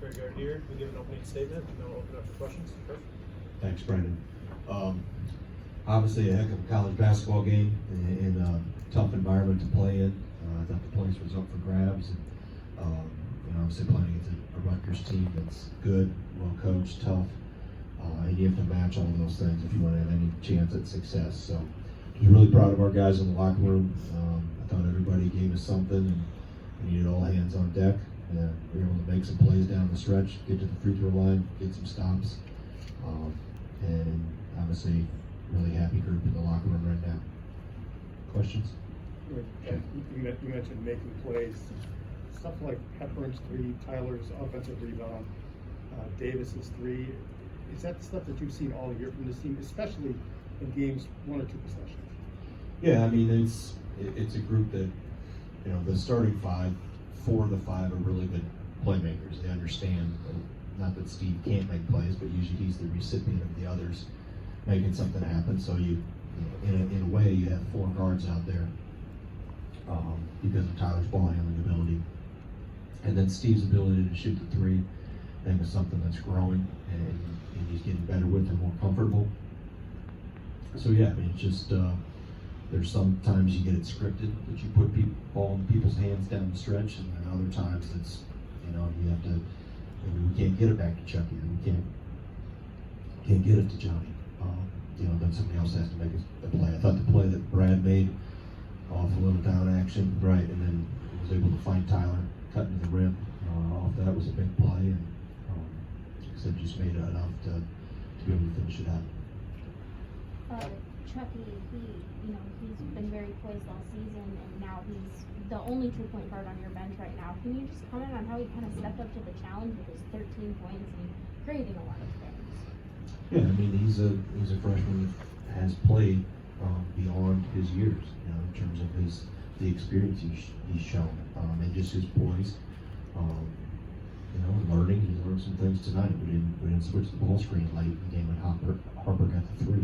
Greg Gard here. We give an opening statement and then we'll open up for questions. Chris? Thanks, Brendan. Obviously a heck of a college basketball game in a tough environment to play in. I thought the place was up for grabs. And, obviously playing against a Rutgers team that's good, well coached, tough. And you have to match all those things if you want to have any chance at success. So I was really proud of our guys in the locker room. I thought everybody gave us something, and we needed all hands on deck. We were able to make some plays down the stretch, get to the free throw line, get some stops, and obviously really happy group in the locker room right now. Questions? You mentioned making plays. Stuff like Hepburn's three, Tyler's offensive rebound, Davis's three. Is that stuff that you've seen all year from this team, especially in games 1 or 2 possessions? Yeah, I mean it's a group that, the starting 5, 4 of the 5 are really good playmakers. They understand, not that Steve can't make plays, but usually he's the recipient of the others making something happen. So in a way, you have 4 guards out there because of Tyler's ball handling ability, and then Steve's ability to shoot the 3. I think is something that's growing, and he's getting better with and more comfortable. So yeah, I mean, it's just there's sometimes you get it scripted that you put ball in people's hands down the stretch, and then other times it's you have to. We can't get it back to Chucky. We can't get it to Johnny. Then somebody else has to make a play. I thought the play that Brad made off a little down action, right, and then was able to find Tyler cutting the rim off that was a big play, and like I said, just made it enough to be able to finish it out. Chucky, he's been very poised all season, and now he's the only 2-point guard on your bench right now. Can you just comment on how he kind of stepped up to the challenge with his 13 points and creating a lot of things? Yeah, I mean he's a freshman that has played beyond his years, in terms of the experience he's shown, and just his poise. Learning. He learned some things tonight. We didn't switch the ball screen late in the game when Harper got the 3.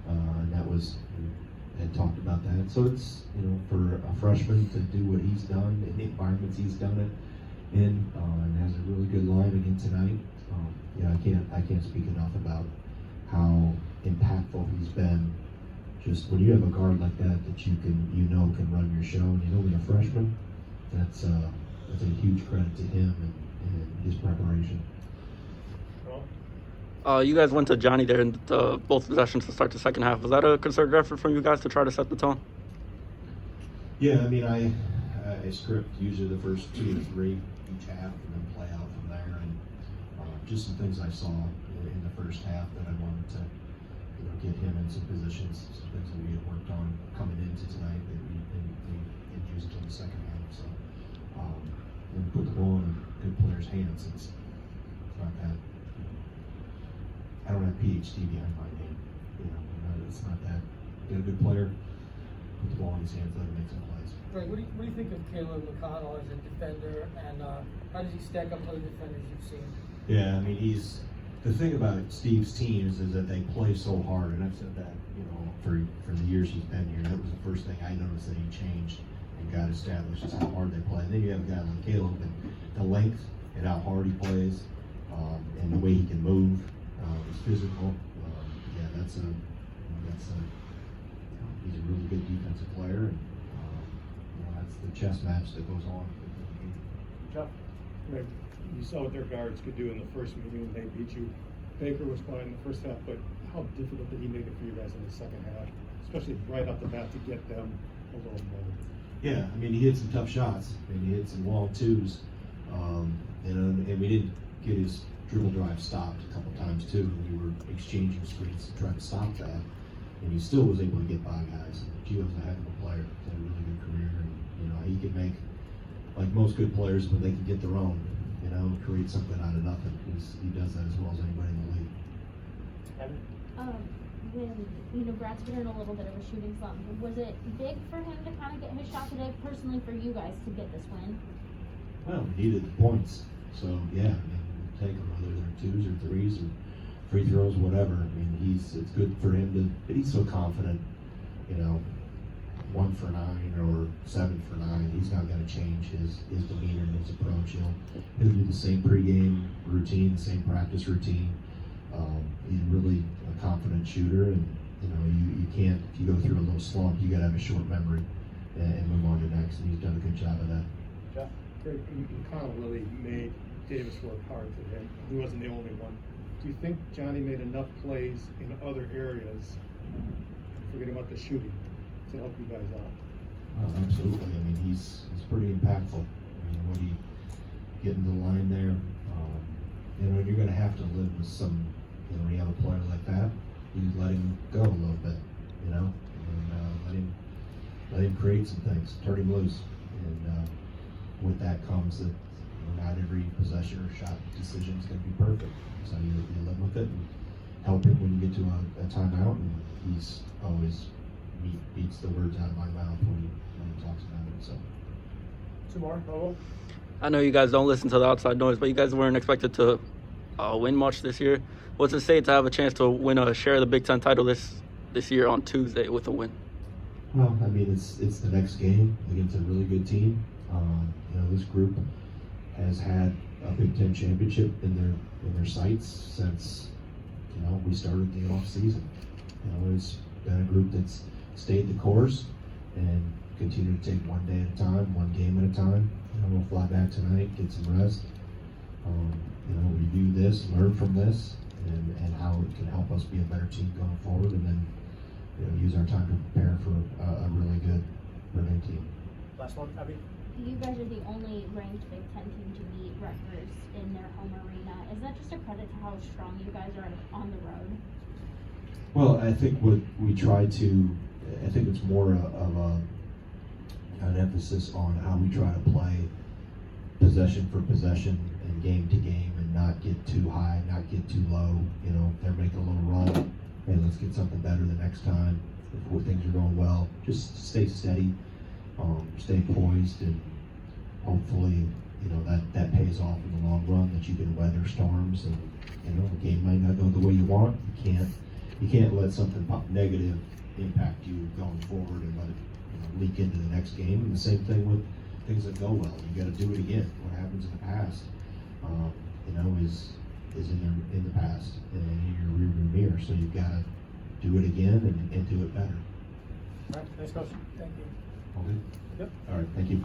And that was, we had talked about that. So it's, for a freshman to do what he's done in the environments he's done it in, and has a really good line again tonight. I can't speak enough about how impactful he's been. Just when you have a guard like that you can run your show, and when a freshman, that's a huge credit to him and his preparation. You guys went to Johnny there in both possessions to start the second half. Was that a concerted effort from you guys to try to set the tone? Yeah, I mean, I script usually the first 2 or 3 each half, and then play out from there. And just some things I saw in the first half that I wanted to, get him in some positions, some things that we had worked on coming into tonight that we didn't use until the second half. So, and put the ball in a good player's hands. It's not that. I don't have PhD behind my name. It's not that. Get a good player, put the ball in his hands, let him make some plays. Greg, what do you think of Caleb McConnell as a defender, and how does he stack up to the defenders you've seen? Yeah, I mean, the thing about Steve's teams is that they play so hard, and I've said that, for the years he's been here. That was the first thing I noticed that he changed and got established is how hard they play. And then you have a guy like Caleb, and the length and how hard he plays, and the way he can move, he's physical. He's a really good defensive player, and that's the chess match that goes on. Jeff, Greg, you saw what their guards could do in the first meeting when they beat you. Baker was fine in the first half, but how difficult did he make it for you guys in the second half, especially right off the bat to get them a little more? Yeah, I mean, he hit some tough shots. I mean, he hit some long 2s, and we didn't get his dribble drive stopped a couple times too. We were exchanging screens to try to stop that, and he still was able to get by guys. Gio's a heck of a player. He's had a really good career, and he can make, like most good players, when they can get their own, create something out of nothing. He does that as well as anybody in the league. When Brad's been in a little bit of a shooting slump, was it big for him to kind of get his shot today? Personally, for you guys to get this win? Well, we needed the points, so yeah. I mean, take them whether they're 2s or 3s or free throws, whatever. I mean, it's good for him but he's so confident. 1 for 9 or 7 for 9, he's not going to change his demeanor and his approach. He'll do the same pregame routine, the same practice routine. He's really a confident shooter, and you can't, if you go through a little slump, you got to have a short memory and move on to next. And he's done a good job of that. Jeff? Greg, McConnell really made Davis work hard today. He wasn't the only one. Do you think Johnny made enough plays in other areas, forget about the shooting, to help you guys out? Absolutely. I mean, he's pretty impactful. I mean, when you get into the line there, you're going to have to live with some. When you have a player like that, you let him go a little bit, and let him create some things, turn him loose, and with that comes that not every possession or shot decision is going to be perfect. So you live with it and help him when you get to a timeout, and he's always beats the words out of my mouth when he talks about it. So. Two more, follow. I know you guys don't listen to the outside noise, but you guys weren't expected to win much this year. What's it say to have a chance to win a share of the Big Ten title this year on Tuesday with a win? Well, I mean, it's the next game against a really good team. This group has had a Big Ten championship in their sights since we started the off season. It's been a group that's stayed the course and continue to take one day at a time, one game at a time. We'll fly back tonight, get some rest. Review this, learn from this, and how it can help us be a better team going forward, and then use our time to prepare for a really good Purdue team. Last one, Abby. You guys are the only ranked Big Ten team to beat Rutgers in their home arena. Is that just a credit to how strong you guys are on the road? Well, I think what we try to, I think it's more of an emphasis on how we try to play possession for possession and game to game, and not get too high, not get too low. If they're making a little run, hey, let's get something better the next time. If things are going well, just stay steady, stay poised, and hopefully, that pays off in the long run. That you can weather storms, and the game might not go the way you want. You can't let something negative impact you going forward and let it leak into the next game. And the same thing with things that go well. You got to do it again. What happens in the past, is in the past and in your rearview mirror. So you've got to do it again and do it better. All right, next question. Thank you. All good? Yep. All right. Thank you.